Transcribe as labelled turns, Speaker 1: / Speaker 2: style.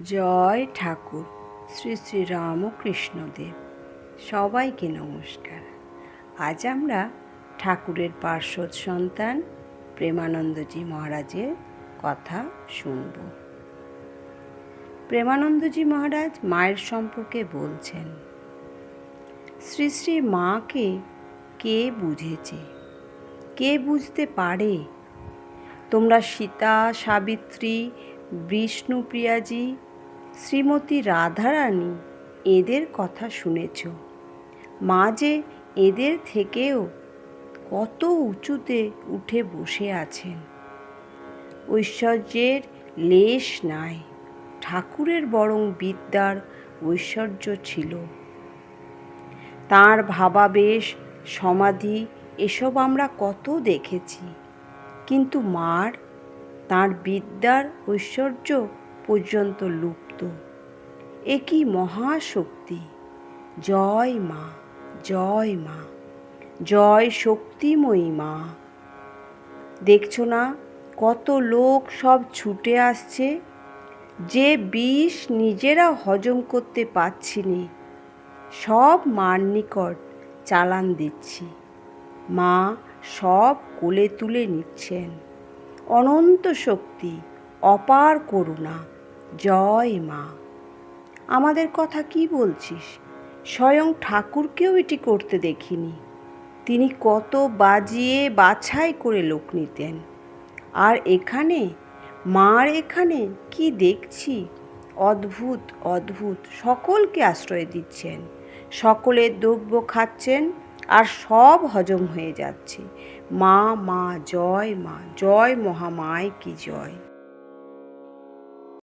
Speaker 1: জয় ঠাকুর শ্রী শ্রী রামকৃষ্ণদেব। সবাইকে নমস্কার। আজ আমরা ঠাকুরের পার্শ্বদ সন্তান প্রেমানন্দজি মহারাজের কথা শুনব। প্রেমানন্দজি মহারাজ মায়ের সম্পর্কে বলছেন, শ্রী শ্রী মাকে কে বুঝেছে, কে বুঝতে পারে? তোমরা সীতা, সাবিত্রী, বিষ্ণুপ্রিয়াজি, শ্রীমতী রাধারানী এদের কথা শুনেছ। মা যে এদের থেকেও কত উঁচুতে উঠে বসে আছেন। ঐশ্বর্যের লেশ নাই, ঠাকুরের বরং বিদ্যার ঐশ্বর্য ছিল। তাঁর ভাবাবেশ, সমাধি এসব আমরা কত দেখেছি, কিন্তু মার, তাঁর বিদ্যার ঐশ্বর্য পর্যন্ত লুপ্ত। এ কি মহাশক্তি! জয় মা, জয় মা, জয় শক্তিময়ী মা। দেখছো না কত লোক সব ছুটে আসছে, যে বিষ নিজেরা হজম করতে পারছি নে, সব মার নিকট চালান দিচ্ছি। মা সব কোলে তুলে নিচ্ছেন। অনন্ত শক্তি, অপার করুণা। জয় মা। আমাদের কথা কি বলছিস? স্বয়ং ঠাকুরকেও এটি করতে দেখিনি। তিনি কত বাজিয়ে বাছাই করে লোক নিতেন। আর এখানে, মার এখানে কি দেখছি? অদ্ভুত অদ্ভুত, সকলকে আশ্রয় দিচ্ছেন, সকলের দ্রব্য খাচ্ছেন, আর সব হজম হয়ে যাচ্ছে। মা মা, জয় মা, জয় মহামায় কি জয়।